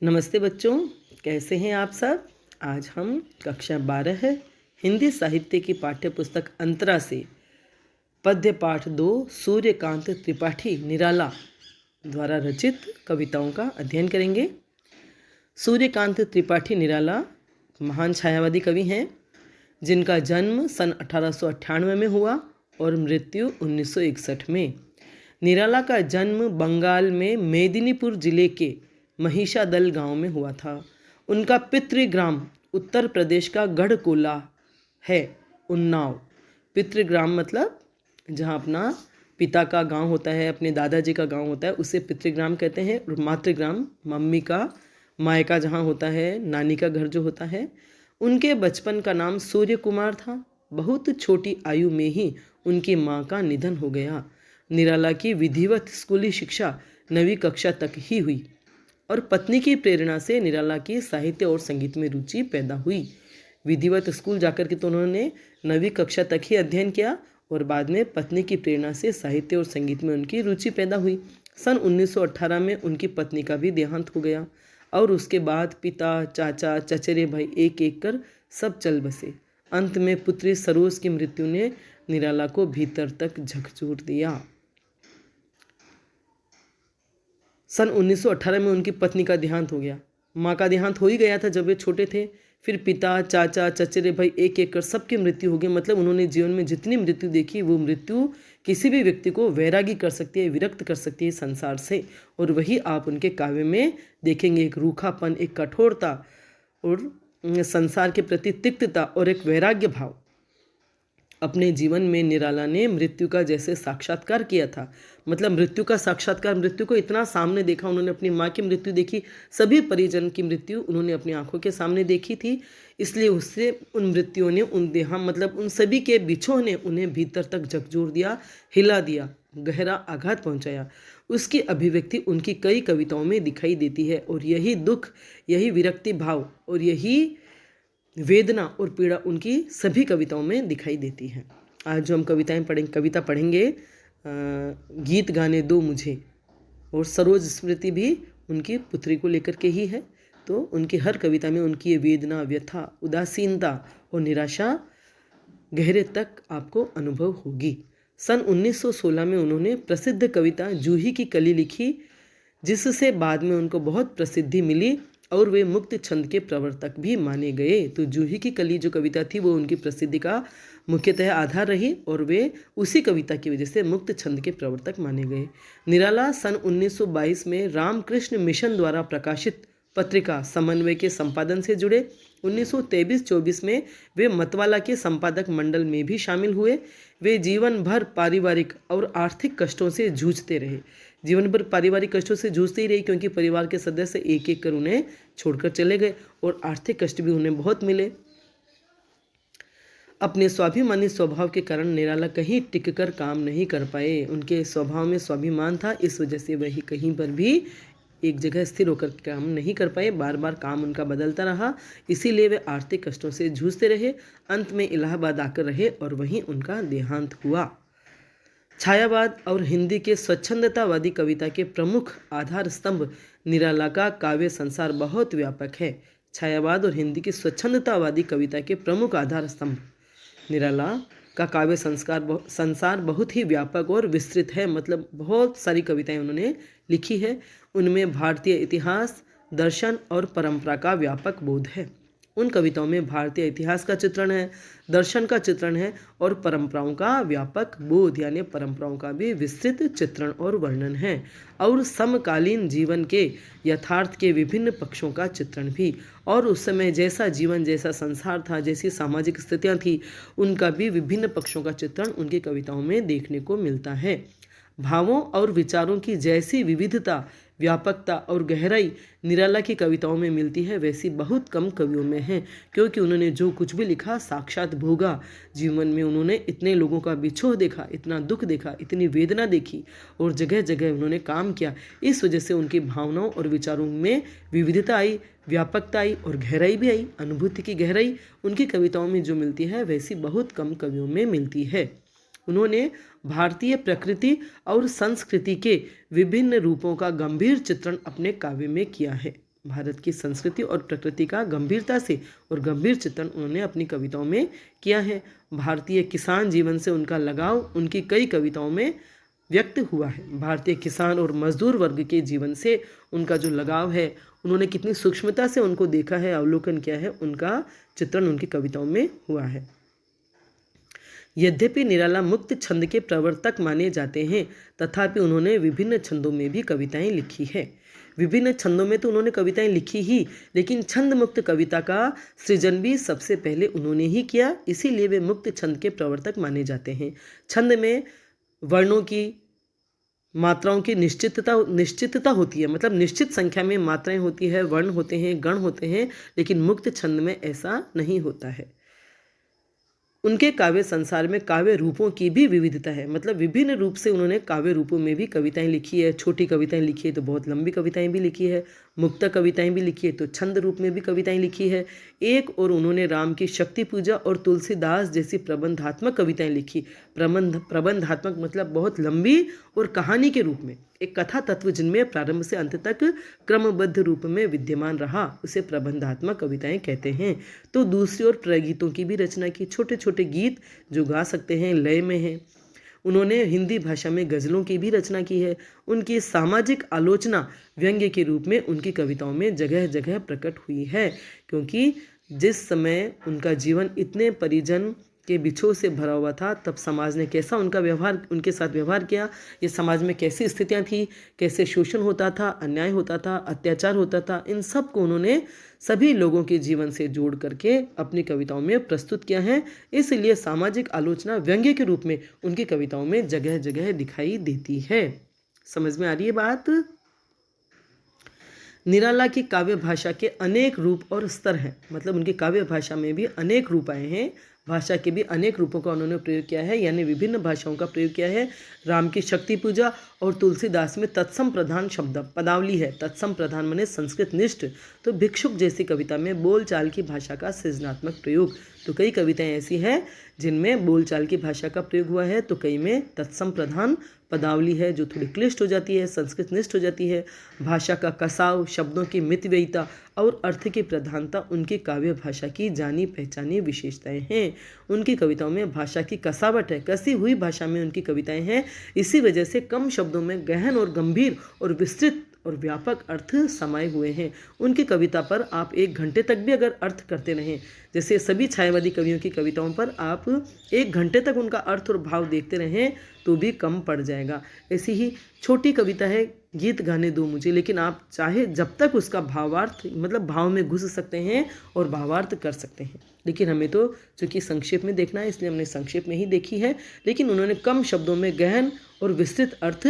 नमस्ते बच्चों, कैसे हैं आप सब। आज हम कक्षा 12 है हिंदी साहित्य की पाठ्य पुस्तक अंतरा से पद्य पाठ 2 सूर्यकांत त्रिपाठी निराला द्वारा रचित कविताओं का अध्ययन करेंगे। सूर्यकांत त्रिपाठी निराला महान छायावादी कवि हैं जिनका जन्म सन 1898 में हुआ और मृत्यु 1961 में। निराला का जन्म बंगाल में मेदिनीपुर जिले के महिषादल गांव में हुआ था। उनका पितृग्राम उत्तर प्रदेश का गढ़कोला है, उन्नाव। पितृग्राम मतलब जहां अपना पिता का गांव होता है, अपने दादाजी का गांव होता है, उसे पितृग्राम कहते हैं। और मातृग्राम मम्मी का मायका जहां होता है, नानी का घर जो होता है। उनके बचपन का नाम सूर्य कुमार था। बहुत छोटी आयु में ही उनकी माँ का निधन हो गया। निराला की विधिवत स्कूली शिक्षा 9वीं कक्षा तक ही हुई और पत्नी की प्रेरणा से निराला की साहित्य और संगीत में रुचि पैदा हुई। विधिवत स्कूल जाकर के तो उन्होंने 9वीं कक्षा तक ही अध्ययन किया और बाद में पत्नी की प्रेरणा से साहित्य और संगीत में उनकी रुचि पैदा हुई। सन 1918 में उनकी पत्नी का भी देहांत हो गया और उसके बाद पिता, चाचा, चचेरे भाई एक एक कर सब चल बसे। अंत में पुत्री सरोज की मृत्यु ने निराला को भीतर तक झकझोर दिया। सन 1918 में उनकी पत्नी का देहांत हो गया। माँ का देहांत हो ही गया था जब वे छोटे थे। फिर पिता, चाचा, चचेरे भाई एक एक कर सबकी मृत्यु हो गई। मतलब उन्होंने जीवन में जितनी मृत्यु देखी, वो मृत्यु किसी भी व्यक्ति को वैरागी कर सकती है, विरक्त कर सकती है संसार से। और वही आप उनके काव्य में देखेंगे, एक रूखापन, एक कठोरता और संसार के प्रति तिक्तता और एक वैराग्य भाव। अपने जीवन में निराला ने मृत्यु का जैसे साक्षात्कार किया था। मतलब मृत्यु का साक्षात्कार, मृत्यु को इतना सामने देखा उन्होंने। अपनी माँ की मृत्यु देखी, सभी परिजन की मृत्यु उन्होंने अपनी आंखों के सामने देखी थी। इसलिए उससे उन मृत्युओं ने मतलब उन सभी के बिछोह ने उन्हें भीतर तक झकझोर दिया, हिला दिया, गहरा आघात पहुंचाया। उसकी अभिव्यक्ति उनकी कई कविताओं में दिखाई देती है और यही दुख, यही विरक्ति भाव और यही वेदना और पीड़ा उनकी सभी कविताओं में दिखाई देती है। आज जो हम कविता पढ़ेंगे, गीत गाने दो मुझे, और सरोज स्मृति भी उनकी पुत्री को लेकर के ही है। तो उनकी हर कविता में उनकी ये वेदना, व्यथा, उदासीनता और निराशा गहरे तक आपको अनुभव होगी। सन 1916 में उन्होंने प्रसिद्ध कविता जूही की कली लिखी, जिससे बाद में उनको बहुत प्रसिद्धि मिली और वे मुक्त छंद के प्रवर्तक भी माने गए। तो जूही की कली जो कविता थी वो उनकी प्रसिद्धि का मुख्यतः आधार रही और वे उसी कविता की वजह से मुक्त छंद के प्रवर्तक माने गए। निराला सन 1922 में रामकृष्ण मिशन द्वारा प्रकाशित पत्रिका समन्वय के संपादन से जुड़े। 1923-24 में वे मतवाला के संपादक मंडल में भी शामिल हुए। वे जीवन भर पारिवारिक और आर्थिक कष्टों से जूझते रहे। जीवन भर पारिवारिक कष्टों से जूझते ही रहे क्योंकि परिवार के सदस्य एक एक कर उन्हें छोड़कर चले गए और आर्थिक कष्ट भी उन्हें बहुत मिले। अपने स्वाभिमानी स्वभाव के कारण निराला कहीं टिककर काम नहीं कर पाए। उनके स्वभाव में स्वाभिमान था, इस वजह से वही कहीं पर भी एक जगह स्थिर होकर काम नहीं कर पाए। बार बार काम उनका बदलता रहा, इसीलिए वे आर्थिक कष्टों से जूझते रहे। अंत में इलाहाबाद आकर रहे और वहीं उनका देहांत हुआ। छायावाद और हिंदी के स्वच्छंदतावादी कविता के प्रमुख आधार स्तंभ निराला का काव्य संसार बहुत व्यापक है। छायावाद और हिंदी की स्वच्छंदतावादी कविता के प्रमुख आधार स्तंभ निराला का काव्य संसार बहुत ही व्यापक और विस्तृत है। मतलब बहुत सारी कविताएं उन्होंने लिखी है। उनमें भारतीय इतिहास, दर्शन और परंपरा का व्यापक बोध है। उन कविताओं में भारतीय इतिहास का चित्रण है, दर्शन का चित्रण है और परंपराओं का व्यापक बोध यानी परंपराओं का भी विस्तृत चित्रण और वर्णन है। और समकालीन जीवन के यथार्थ के विभिन्न पक्षों का चित्रण भी, और उस समय जैसा जीवन, जैसा संसार था, जैसी सामाजिक स्थितियां थी, उनका भी विभिन्न पक्षों का चित्रण उनकी कविताओं में देखने को मिलता है। भावों और विचारों की जैसी विविधता, व्यापकता और गहराई निराला की कविताओं में मिलती है, वैसी बहुत कम कवियों में है, क्योंकि उन्होंने जो कुछ भी लिखा साक्षात भोगा। जीवन में उन्होंने इतने लोगों का बिछोह देखा, इतना दुख देखा, इतनी वेदना देखी और जगह जगह उन्होंने काम किया। इस वजह से उनकी भावनाओं और विचारों में विविधता आई, व्यापकता आई और गहराई भी आई। अनुभूति की गहराई उनकी कविताओं में जो मिलती है, वैसी बहुत कम कवियों में मिलती है। उन्होंने भारतीय प्रकृति और संस्कृति के विभिन्न रूपों का गंभीर चित्रण अपने काव्य में किया है। भारत की संस्कृति और प्रकृति का गंभीरता से और गंभीर चित्रण उन्होंने अपनी कविताओं में किया है। भारतीय किसान जीवन से उनका लगाव उनकी कई कविताओं में व्यक्त हुआ है। भारतीय किसान और मजदूर वर्ग के जीवन से उनका जो लगाव है, उन्होंने कितनी सूक्ष्मता से उनको देखा है, अवलोकन किया है, उनका चित्रण उनकी कविताओं में हुआ है। यद्यपि निराला मुक्त छंद के प्रवर्तक माने जाते हैं, तथापि उन्होंने विभिन्न छंदों में भी कविताएं लिखी है। विभिन्न छंदों में तो उन्होंने कविताएं लिखी ही, लेकिन छंद मुक्त कविता का सृजन भी सबसे पहले उन्होंने ही किया, इसीलिए वे मुक्त छंद के प्रवर्तक माने जाते हैं। छंद में वर्णों की, मात्राओं की निश्चितता होती है, मतलब निश्चित संख्या में मात्राएं होती है, वर्ण होते हैं, गण होते हैं, लेकिन मुक्त छंद में ऐसा नहीं होता है। उनके काव्य संसार में काव्य रूपों की भी विविधता है, मतलब विभिन्न रूप से उन्होंने काव्य रूपों में भी कविताएं लिखी है। छोटी कविताएं लिखी है तो बहुत लंबी कविताएं भी लिखी है, मुक्त कविताएं भी लिखी है तो छंद रूप में भी कविताएं लिखी है। एक और उन्होंने राम की शक्ति पूजा और तुलसीदास जैसी प्रबंधात्मक कविताएं लिखी। प्रबंधात्मक मतलब बहुत लंबी और कहानी के रूप में, एक कथा तत्व जिनमें प्रारंभ से अंत तक क्रमबद्ध रूप में विद्यमान रहा, उसे प्रबंधात्मक कविताएं कहते हैं। तो दूसरी ओर प्रगीतों की भी रचना की, छोटे छोटे गीत जो गा सकते हैं, लय में हैं। उन्होंने हिंदी भाषा में गज़लों की भी रचना की है। उनकी सामाजिक आलोचना व्यंग्य के रूप में उनकी कविताओं में जगह जगह प्रकट हुई है, क्योंकि जिस समय उनका जीवन इतने परिजन के बिछोह से भरा हुआ था, तब समाज ने कैसा उनके साथ व्यवहार किया, ये समाज में कैसी स्थितियां थी, कैसे शोषण होता था, अन्याय होता था, अत्याचार होता था, इन सब को उन्होंने सभी लोगों के जीवन से जोड़ करके अपनी कविताओं में प्रस्तुत किया है। इसलिए सामाजिक आलोचना व्यंग्य के रूप में उनकी कविताओं में जगह जगह दिखाई देती है। समझ में आ रही है बात? निराला की काव्य भाषा के अनेक रूप और स्तर हैं, मतलब उनकी काव्य भाषा में भी अनेक रूप आए हैं, भाषा के भी अनेक रूपों का उन्होंने प्रयोग किया है, यानी विभिन्न भाषाओं का प्रयोग किया है। राम की शक्ति पूजा और तुलसीदास में तत्सम प्रधान शब्द पदावली है। तत्सम प्रधान माने संस्कृत निष्ठ। तो भिक्षुक जैसी कविता में बोलचाल की भाषा का सृजनात्मक प्रयोग। तो कई कविताएं ऐसी हैं जिनमें बोलचाल की भाषा का प्रयोग हुआ है, तो कई में तत्सम प्रधान पदावली है जो थोड़ी क्लिष्ट हो जाती है, संस्कृत निष्ठ हो जाती है। भाषा का कसाव, शब्दों की मितव्ययिता और अर्थ की प्रधानता उनकी काव्य भाषा की जानी पहचानी विशेषताएं हैं। उनकी कविताओं में भाषा की कसावट है, कसी हुई भाषा में उनकी कविताएं हैं। इसी वजह से कम शब्दों में गहन और गंभीर और विस्तृत और व्यापक अर्थ समाये हुए हैं। उनकी कविता पर आप 1 घंटे तक भी अगर अर्थ करते रहें, जैसे सभी छायावादी कवियों की कविताओं पर आप 1 घंटे तक उनका अर्थ और भाव देखते रहें तो भी कम पड़ जाएगा। ऐसी ही छोटी कविता है गीत गाने दो मुझे, लेकिन आप चाहे जब तक उसका भावार्थ, मतलब भाव में घुस सकते हैं और भावार्थ कर सकते हैं। लेकिन हमें तो चूँकि संक्षेप में देखना है, इसलिए हमने संक्षेप में ही देखी है। लेकिन उन्होंने कम शब्दों में गहन और विस्तृत अर्थ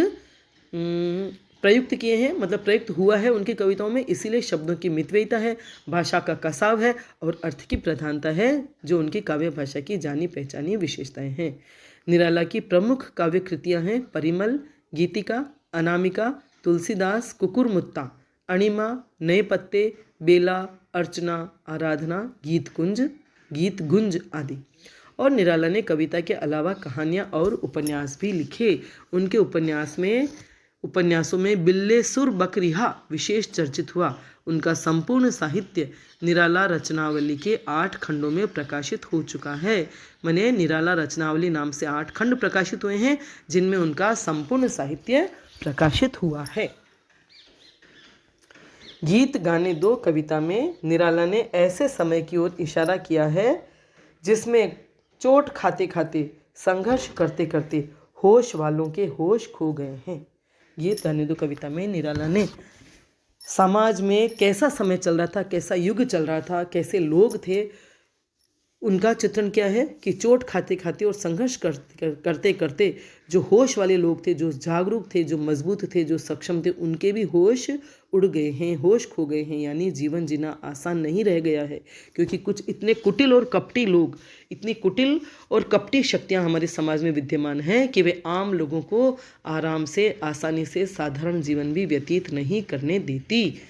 प्रयुक्त किए हैं, मतलब प्रयुक्त हुआ है उनकी कविताओं में। इसीलिए शब्दों की मितव्ययिता है, भाषा का कसाव है और अर्थ की प्रधानता है, जो उनकी काव्य भाषा की जानी पहचानी विशेषताएं हैं। निराला की प्रमुख काव्य कृतियाँ हैं परिमल, गीतिका, अनामिका, तुलसीदास, कुकुरमुत्ता, अणिमा, नए पत्ते, बेला, अर्चना, आराधना, गीत गुंज आदि। और निराला ने कविता के अलावा कहानियाँ और उपन्यास भी लिखे। उनके उपन्यासों में बिल्ले सुर बकरिहा विशेष चर्चित हुआ। उनका संपूर्ण साहित्य निराला रचनावली के 8 खंडों में प्रकाशित हो चुका है। माने निराला रचनावली नाम से 8 खंड प्रकाशित हुए हैं, जिनमें उनका संपूर्ण साहित्य प्रकाशित हुआ है। गीत गाने दो कविता में निराला ने ऐसे समय की ओर इशारा किया है जिसमें चोट खाते खाते, संघर्ष करते करते होश वालों के होश खो गए हैं। गीत गाने दो कविता में निराला ने समाज में कैसा समय चल रहा था, कैसा युग चल रहा था, कैसे लोग थे, उनका चित्रण क्या है कि चोट खाते खाते और संघर्ष करते करते जो होश वाले लोग थे, जो जागरूक थे, जो मजबूत थे, जो सक्षम थे, उनके भी होश उड़ गए हैं, होश खो गए हैं। यानी जीवन जीना आसान नहीं रह गया है, क्योंकि कुछ इतने कुटिल और कपटी लोग, इतनी कुटिल और कपटी शक्तियां हमारे समाज में विद्यमान हैं कि वे आम लोगों को आराम से, आसानी से साधारण जीवन भी व्यतीत नहीं करने देती।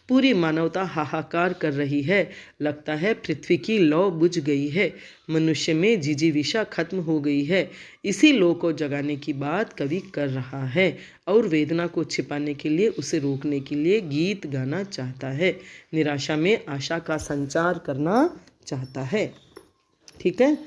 पूरी मानवता हाहाकार कर रही है। लगता है पृथ्वी की लौ बुझ गई है, मनुष्य में जिजीविषा खत्म हो गई है। इसी लौ को जगाने की बात कवि कर रहा है और वेदना को छिपाने के लिए, उसे रोकने के लिए गीत गाना चाहता है। निराशा में आशा का संचार करना चाहता है। ठीक है।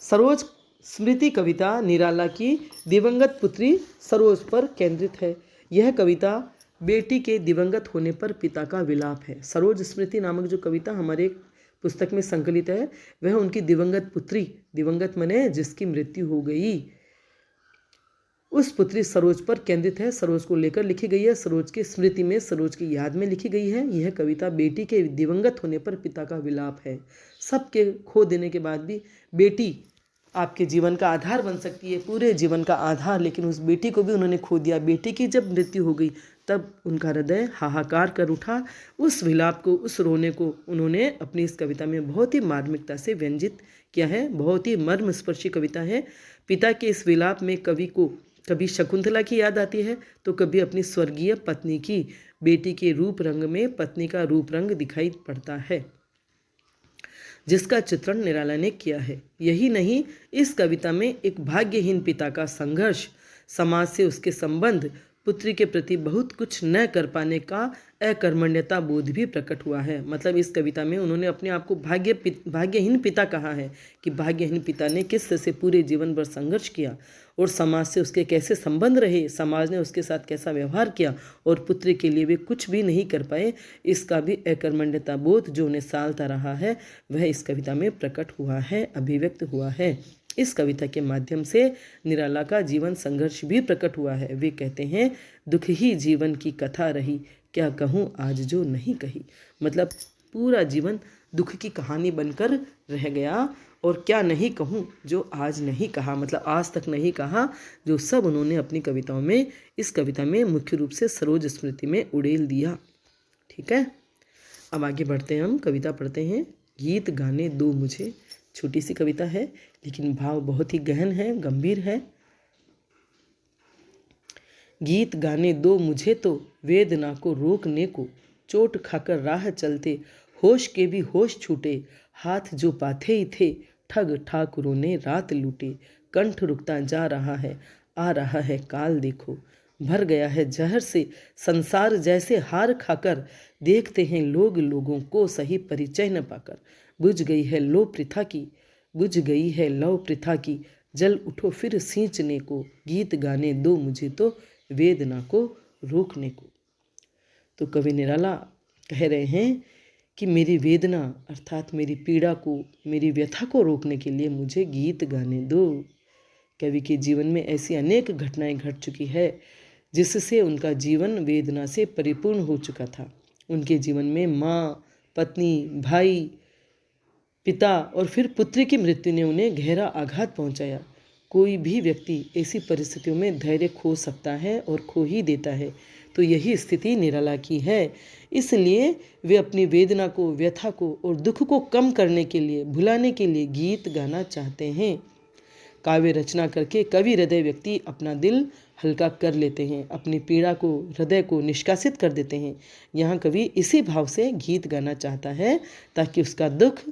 सरोज स्मृति कविता निराला की दिवंगत पुत्री सरोज पर केंद्रित है। यह कविता बेटी के दिवंगत होने पर पिता का विलाप है। सरोज स्मृति नामक जो कविता हमारे पुस्तक में संकलित है, वह उनकी दिवंगत पुत्री, दिवंगत माने जिसकी मृत्यु हो गई, उस पुत्री सरोज पर केंद्रित है। सरोज को लेकर लिखी गई है, सरोज की स्मृति में, सरोज की याद में लिखी गई है। यह कविता बेटी के दिवंगत होने पर पिता का विलाप है। सबके खो देने के बाद भी बेटी आपके जीवन का आधार बन सकती है, पूरे जीवन का आधार, लेकिन उस बेटी को भी उन्होंने खो दिया। बेटी की जब मृत्यु हो गई तब उनका हृदय हाहाकार कर उठा। उस विलाप को, उस रोने को उन्होंने अपनी इस कविता में बहुत ही मार्मिकता से व्यंजित किया है। बहुत ही मर्मस्पर्शी कविता है। पिता के इस विलाप में कवि को कभी शकुंतला की याद आती है, तो कभी अपनी स्वर्गीय पत्नी की। बेटी के रूप रंग में पत्नी का रूप रंग दिखाई पड़ता है, जिसका चित्रण निराला ने किया है। यही नहीं, इस कविता में एक भाग्यहीन पिता का संघर्ष, समाज से उसके संबंध, पुत्री के प्रति बहुत कुछ न कर पाने का अकर्मण्यता बोध भी प्रकट हुआ है। मतलब इस कविता में उन्होंने अपने आप को भाग्यहीन पिता कहा है कि भाग्यहीन पिता ने किस तरह से पूरे जीवन भर संघर्ष किया और समाज से उसके कैसे संबंध रहे, समाज ने उसके साथ कैसा व्यवहार किया और पुत्री के लिए वे कुछ भी नहीं कर पाए। इसका भी अकर्मण्यता बोध जो उन्हें सालता रहा है, वह इस कविता में प्रकट हुआ है, अभिव्यक्त हुआ है। इस कविता के माध्यम से निराला का जीवन संघर्ष भी प्रकट हुआ है। वे कहते हैं, दुख ही जीवन की कथा रही, क्या कहूँ आज जो नहीं कही। मतलब पूरा जीवन दुख की कहानी बनकर रह गया और क्या नहीं कहूँ जो आज नहीं कहा, मतलब आज तक नहीं कहा, जो सब उन्होंने अपनी कविताओं में, इस कविता में मुख्य रूप से सरोज स्मृति में उड़ेल दिया। ठीक है। अब आगे बढ़ते हैं, हम कविता पढ़ते हैं। गीत गाने दो मुझे, छोटी सी कविता है लेकिन भाव बहुत ही गहन है, गंभीर है। गीत गाने दो मुझे तो वेदना को रोकने को, चोट खाकर राह चलते होश के भी होश छूटे, हाथ जो पाथे ही थे ठग ठाकुरों ने रात लूटे, कंठ रुकता जा रहा है, आ रहा है काल देखो, भर गया है जहर से संसार जैसे हार खाकर, देखते हैं लोग लोगों को सही परिचय न पाकर, बुझ गई है लो प्रथा की, बुझ गई है लौ प्रथा की, जल उठो फिर सींचने को, गीत गाने दो मुझे तो वेदना को रोकने को। तो कवि निराला कह रहे हैं कि मेरी वेदना अर्थात मेरी पीड़ा को, मेरी व्यथा को रोकने के लिए मुझे गीत गाने दो। कवि के जीवन में ऐसी अनेक घटनाएं घट चुकी है जिससे उनका जीवन वेदना से परिपूर्ण हो चुका था। उनके जीवन में माँ, पत्नी, भाई, पिता और फिर पुत्री की मृत्यु ने उन्हें गहरा आघात पहुंचाया। कोई भी व्यक्ति ऐसी परिस्थितियों में धैर्य खो सकता है और खो ही देता है, तो यही स्थिति निराला की है। इसलिए वे अपनी वेदना को, व्यथा को और दुख को कम करने के लिए, भुलाने के लिए गीत गाना चाहते हैं। काव्य रचना करके कवि हृदय व्यक्ति अपना दिल हल्का कर लेते हैं, अपनी पीड़ा को, हृदय को निष्कासित कर देते हैं। यहाँ कवि इसी भाव से गीत गाना चाहता है ताकि उसका दुख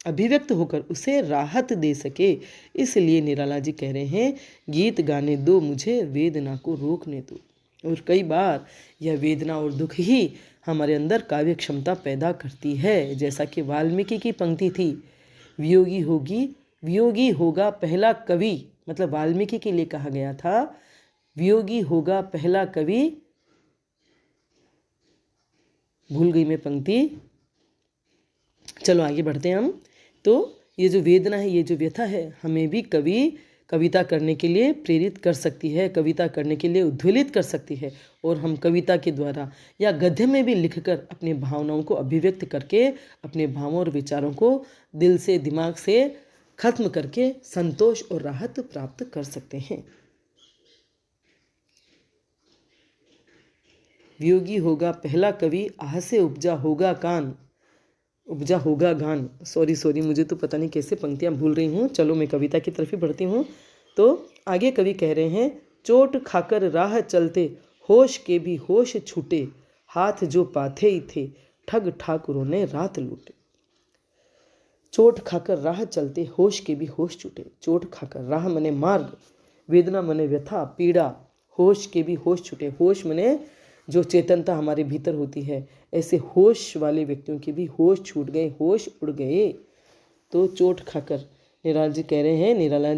अभिव्यक्त होकर उसे राहत दे सके। इसलिए निराला जी कह रहे हैं, गीत गाने दो मुझे वेदना को रोकने दो। और कई बार यह वेदना और दुख ही हमारे अंदर काव्य क्षमता पैदा करती है। जैसा कि वाल्मीकि की पंक्ति थी, वियोगी होगा पहला कवि, मतलब वाल्मीकि के लिए कहा गया था, वियोगी होगा पहला कवि, भूल गई मैं पंक्ति, चलो आगे बढ़ते हैं हम। तो ये जो वेदना है, ये जो व्यथा है, हमें भी कविता करने के लिए प्रेरित कर सकती है, कविता करने के लिए उद्वेलित कर सकती है। और हम कविता के द्वारा या गद्य में भी लिखकर अपने भावनाओं को अभिव्यक्त करके, अपने भावों और विचारों को दिल से, दिमाग से खत्म करके संतोष और राहत प्राप्त कर सकते हैं। वियोगी होगा पहला कवि, आह से उपजा होगा गान। सॉरी मुझे तो पता नहीं कैसे पंक्तियाँ भूल रही हूँ। चलो मैं कविता की तरफ ही बढ़ती हूँ। तो आगे कवि कह रहे हैं, चोट खाकर राह चलते होश के भी होश छूटे, हाथ जो पाथे ही थे ठग ठाकुरों ने रात लूटे। चोट खाकर राह चलते होश के भी होश छूटे। चोट खाकर राह मने मार्ग, वेदना मने व्यथा पीड़ा, होश के भी होश छूटे। होश मने जो चेतनता हमारे भीतर होती है, ऐसे होश वाले व्यक्तियों के भी होश छूट गए, होश उड़ गए। तो चोट खाकर निराला जी कह रहे हैं, निराला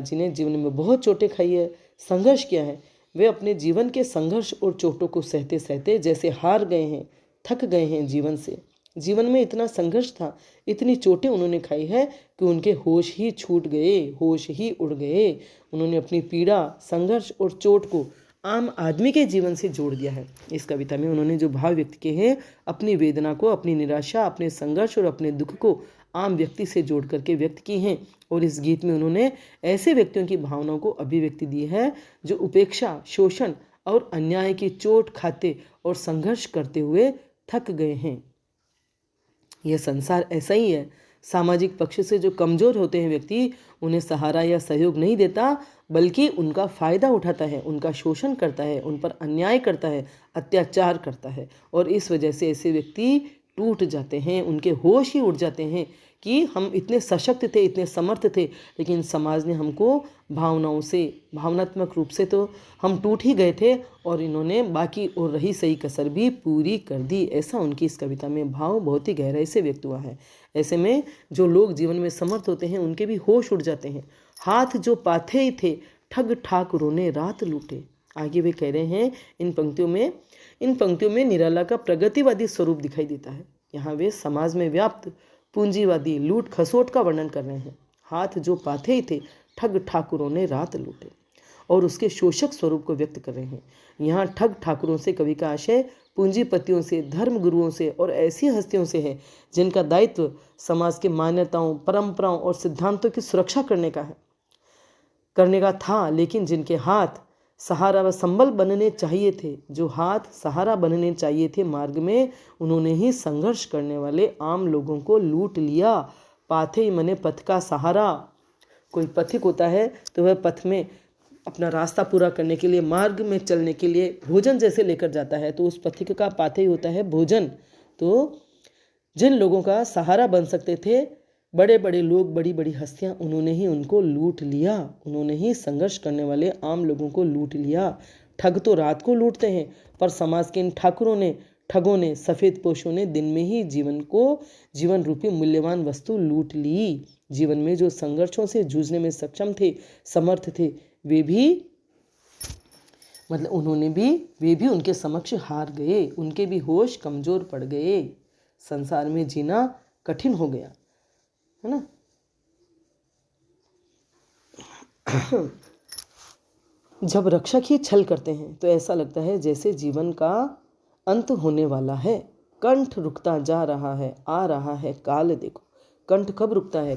जी ने जीवन में बहुत चोटें खाई है, संघर्ष किया है। वे अपने जीवन के संघर्ष और चोटों को सहते सहते जैसे हार गए हैं, थक गए हैं जीवन से। जीवन में इतना संघर्ष था, इतनी चोटें उन्होंने खाई है कि उनके होश ही छूट गए, होश ही उड़ गए। उन्होंने अपनी पीड़ा, संघर्ष और चोट को आम आदमी के जीवन से जोड़ दिया है। इस कविता में उन्होंने जो भाव व्यक्त किए हैं, अपनी वेदना को, अपनी निराशा, अपने संघर्ष और अपने दुख को आम व्यक्ति से जोड़ करके व्यक्त की हैं। और इस गीत में उन्होंने ऐसे व्यक्तियों की भावनाओं को अभिव्यक्ति दी है जो उपेक्षा, शोषण और अन्याय की चोट खाते और संघर्ष करते हुए थक गए हैं। यह संसार ऐसा ही है। सामाजिक पक्ष से जो कमजोर होते हैं व्यक्ति, उन्हें सहारा या सहयोग नहीं देता, बल्कि उनका फायदा उठाता है, उनका शोषण करता है, उन पर अन्याय करता है, अत्याचार करता है। और इस वजह से ऐसे व्यक्ति टूट जाते हैं, उनके होश ही उड़ जाते हैं कि हम इतने सशक्त थे, इतने समर्थ थे, लेकिन समाज ने हमको भावनाओं से, भावनात्मक रूप से तो हम टूट ही गए थे, और इन्होंने बाकी और रही सही कसर भी पूरी कर दी। ऐसा उनकी इस कविता में भाव बहुत ही गहराई से व्यक्त हुआ है। ऐसे में जो लोग जीवन में समर्थ होते हैं, उनके भी होश उड़ जाते हैं। हाथ जो पाथे ही थे, ठग ठाकुरों ने रात लूटे। आगे वे कह रहे हैं, इन पंक्तियों में निराला का प्रगतिवादी स्वरूप दिखाई देता है। यहाँ वे समाज में व्याप्त पूंजीवादी लूट खसोट का वर्णन कर रहे हैं। हाथ जो पाथे ही थे, ठग ठाकुरों ने रात लूटे, और उसके शोषक स्वरूप को व्यक्त कर रहे हैं। यहाँ ठग ठाकुरों से कवि का आशय पूंजीपतियों से, धर्म गुरुओं से और ऐसी हस्तियों से है जिनका दायित्व समाज के मान्यताओं, परंपराओं और सिद्धांतों की सुरक्षा करने का था, लेकिन जिनके हाथ सहारा व संबल बनने चाहिए थे, जो हाथ सहारा बनने चाहिए थे मार्ग में, उन्होंने ही संघर्ष करने वाले आम लोगों को लूट लिया। पाथे मने पथ का सहारा। कोई पथिक होता है तो वह पथ में अपना रास्ता पूरा करने के लिए, मार्ग में चलने के लिए भोजन जैसे लेकर जाता है, तो उस पथिक का पाथे ही होता है भोजन। तो जिन लोगों का सहारा बन सकते थे, बड़े बड़े लोग, बड़ी बड़ी हस्तियां, उन्होंने ही उनको लूट लिया। उन्होंने ही संघर्ष करने वाले आम लोगों को लूट लिया। ठग तो रात को लूटते हैं, पर समाज के इन ठगों ने, सफ़ेद पोशों ने दिन में ही जीवन रूपी मूल्यवान वस्तु लूट ली। जीवन में जो संघर्षों से जूझने में सक्षम थे, समर्थ थे, वे भी उनके समक्ष हार गए। उनके भी होश कमजोर पड़ गए। संसार में जीना कठिन हो गया, है ना। जब रक्षक ही छल करते हैं तो ऐसा लगता है जैसे जीवन का अंत होने वाला है। कंठ रुकता जा रहा है, आ रहा है काल देखो। कंठ कब रुकता है?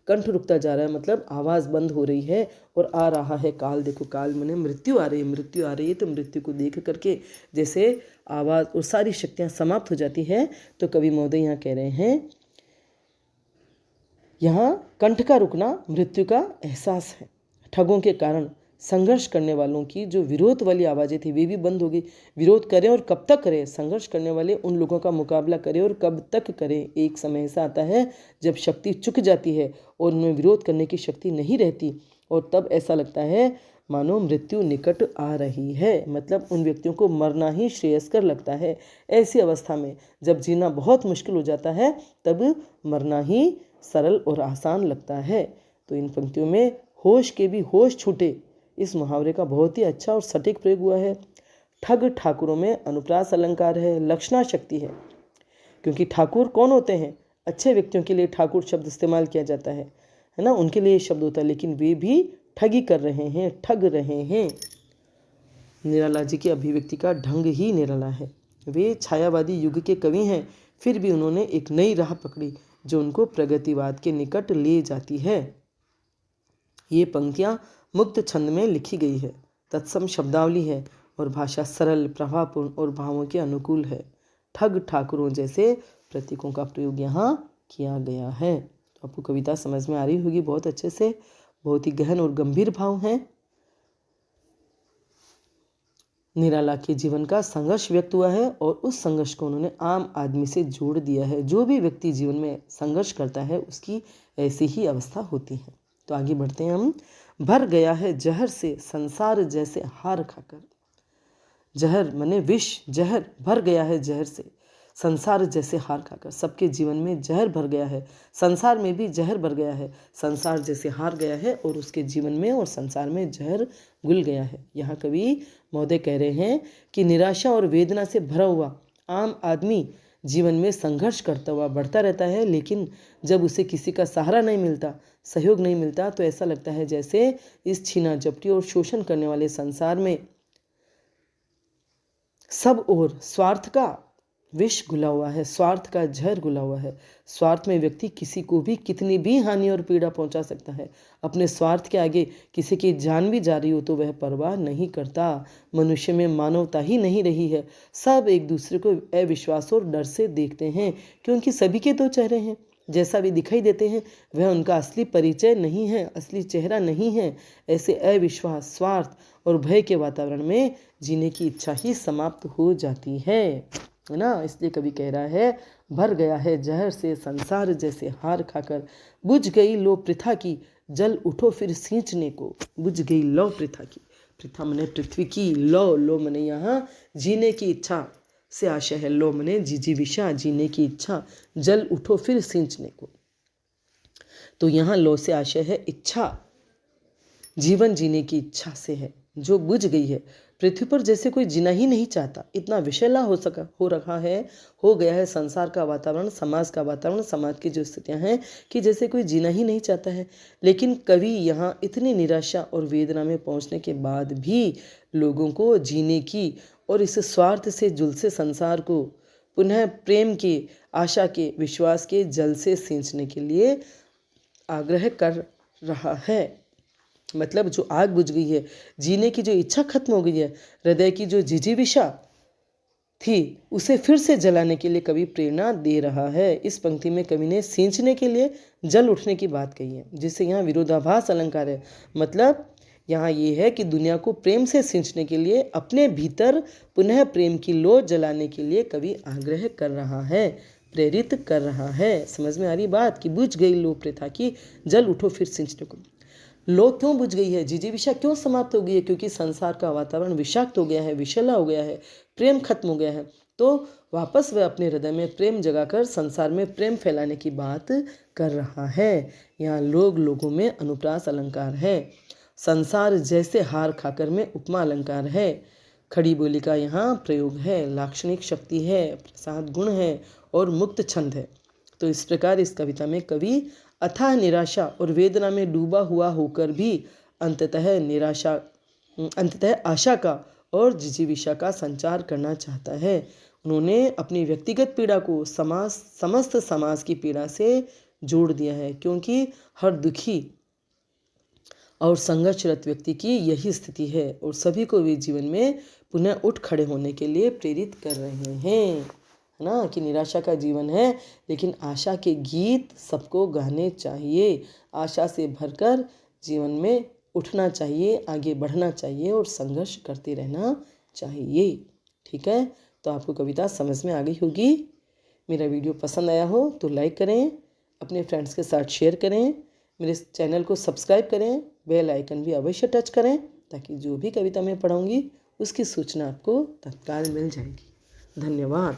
कंठ रुकता जा रहा है, मतलब आवाज़ बंद हो रही है, और आ रहा है काल देखो। काल माने मृत्यु आ रही है, मृत्यु आ रही है। तो मृत्यु को देख करके जैसे आवाज़ और सारी शक्तियाँ समाप्त हो जाती है। तो कवि महोदय यहाँ कह रहे हैं, यहाँ कंठ का रुकना मृत्यु का एहसास है। ठगों के कारण संघर्ष करने वालों की जो विरोध वाली आवाज़ें थी, वे भी बंद हो गई। विरोध करें और कब तक करें? संघर्ष करने वाले उन लोगों का मुकाबला करें और कब तक करें? एक समय ऐसा आता है जब शक्ति चुक जाती है और उनमें विरोध करने की शक्ति नहीं रहती, और तब ऐसा लगता है मानो मृत्यु निकट आ रही है। मतलब उन व्यक्तियों को मरना ही श्रेयस्कर लगता है। ऐसी अवस्था में जब जीना बहुत मुश्किल हो जाता है, तब मरना ही सरल और आसान लगता है। तो इन पंक्तियों में होश के भी होश छूटे, इस मुहावरे का बहुत ही अच्छा और सटीक प्रयोग हुआ है। ठग ठाकुरों में अनुप्रास अलंकार है, लक्षणा शक्ति है। क्योंकि ठाकुर कौन होते हैं? अच्छे व्यक्तियों के लिए ठाकुर शब्द इस्तेमाल किया जाता है ना, उनके लिए शब्द होता है, लेकिन वे भी ठगी कर रहे हैं, ठग रहे हैं। निराला जी की अभिव्यक्ति का ढंग ही निराला है। वे छायावादी युग के कवि हैं, फिर भी उन्होंने एक नई राह पकड़ी जो उनको प्रगतिवाद के निकट ले जाती है। ये पंक्तियाँ मुक्त छंद में लिखी गई है, तत्सम शब्दावली है और भाषा सरल, प्रभावपूर्ण और भावों के अनुकूल है। ठग ठाकुरों जैसे प्रतीकों का प्रयोग यहाँ किया गया है। तो आपको कविता समझ में आ रही होगी बहुत अच्छे से। बहुत ही गहन और गंभीर भाव हैं। निराला के जीवन का संघर्ष व्यक्त हुआ है और उस संघर्ष को उन्होंने आम आदमी से जोड़ दिया है। जो भी व्यक्ति जीवन में संघर्ष करता है उसकी ऐसी ही अवस्था होती है। तो आगे बढ़ते हैं हम। भर गया है जहर से संसार जैसे हार खाकर। जहर माने विष, जहर भर गया है जहर से संसार जैसे हार खाकर। सबके जीवन में जहर भर गया है, संसार में भी जहर भर गया है, संसार जैसे हार गया है और उसके जीवन में और संसार में जहर घुल गया है। यहाँ कवि महोदय कह रहे हैं कि निराशा और वेदना से भरा हुआ आम आदमी जीवन में संघर्ष करता हुआ बढ़ता रहता है, लेकिन जब उसे किसी का सहारा नहीं मिलता, सहयोग नहीं मिलता, तो ऐसा लगता है जैसे इस छीना झपटी और शोषण करने वाले संसार में सब ओर स्वार्थ का विष घुला हुआ है, स्वार्थ का जहर घुला हुआ है। स्वार्थ में व्यक्ति किसी को भी कितनी भी हानि और पीड़ा पहुंचा सकता है। अपने स्वार्थ के आगे किसी की जान भी जा रही हो तो वह परवाह नहीं करता। मनुष्य में मानवता ही नहीं रही है। सब एक दूसरे को अविश्वास और डर से देखते हैं, क्योंकि सभी के दो चेहरे हैं। जैसा भी दिखाई देते हैं वह उनका असली परिचय नहीं है, असली चेहरा नहीं है। ऐसे अविश्वास, स्वार्थ और भय के वातावरण में जीने की इच्छा ही समाप्त हो जाती है ना। इसलिए कवि कह रहा है, भर गया है जहर से संसार जैसे हार खाकर। बुझ गई लो प्रथा की, जल उठो फिर सींचने को। बुझ गई लो प्रथा की, प्रथा मने पृथ्वी की, लो लो मने यहाँ जीने की इच्छा से आशय है। लो मने जिजीविषा, जीने की इच्छा। जल उठो फिर सींचने को, तो यहाँ लो से आशय है इच्छा, जीवन जीने की इच्छा से है जो बुझ गई है। पृथ्वी पर जैसे कोई जीना ही नहीं चाहता, इतना विषैला हो रखा है, हो गया है संसार का वातावरण, समाज का वातावरण, समाज की जो स्थितियां हैं कि जैसे कोई जीना ही नहीं चाहता है। लेकिन कवि यहाँ इतनी निराशा और वेदना में पहुँचने के बाद भी लोगों को जीने की और इस स्वार्थ से झुलसे संसार को पुनः प्रेम के, आशा के, विश्वास के जल से सींचने के लिए आग्रह कर रहा है। मतलब जो आग बुझ गई है, जीने की जो इच्छा खत्म हो गई है, हृदय की जो जिजीविषा थी उसे फिर से जलाने के लिए कवि प्रेरणा दे रहा है। इस पंक्ति में कवि ने सींचने के लिए जल उठने की बात कही है, जिससे यहाँ विरोधाभास अलंकार है। मतलब यहाँ ये है कि दुनिया को प्रेम से सींचने के लिए अपने भीतर पुनः प्रेम की लौ जलाने के लिए कवि आग्रह कर रहा है, प्रेरित कर रहा है। समझ में आ रही बात कि बुझ गई लो प्रथा की, जल उठो फिर सींचने को। लो क्यों बुझ गई है, जिजीविषा क्यों समाप्त हो गई है? क्योंकि संसार का वातावरण विषाक्त हो गया है, विषैला हो गया है, प्रेम खत्म हो गया है। तो वापस वह अपने हृदय में प्रेम जगाकर संसार में प्रेम फैलाने की बात कर रहा है। यहाँ लोगों में अनुप्रास अलंकार है। संसार जैसे हार खाकर में उपमा अलंकार है। खड़ी बोली का यहाँ प्रयोग है, लाक्षणिक शक्ति है, प्रसाद गुण है और मुक्त छंद है। तो इस प्रकार इस कविता में कवि अथाह निराशा और वेदना में डूबा हुआ होकर भी अंततः आशा का और जिजीविषा का संचार करना चाहता है। उन्होंने अपनी व्यक्तिगत पीड़ा को समस्त समाज की पीड़ा से जोड़ दिया है, क्योंकि हर दुखी और संघर्षरत व्यक्ति की यही स्थिति है और सभी को वे जीवन में पुनः उठ खड़े होने के लिए प्रेरित कर रहे हैं, है ना। कि निराशा का जीवन है, लेकिन आशा के गीत सबको गाने चाहिए। आशा से भरकर जीवन में उठना चाहिए, आगे बढ़ना चाहिए और संघर्ष करते रहना चाहिए। ठीक है, तो आपको कविता समझ में आ गई होगी। मेरा वीडियो पसंद आया हो तो लाइक करें, अपने फ्रेंड्स के साथ शेयर करें, मेरे चैनल को सब्सक्राइब करें, बेल आइकन भी अवश्य टच करें, ताकि जो भी कविता मैं पढ़ाऊँगी उसकी सूचना आपको तत्काल मिल जाएगी। धन्यवाद।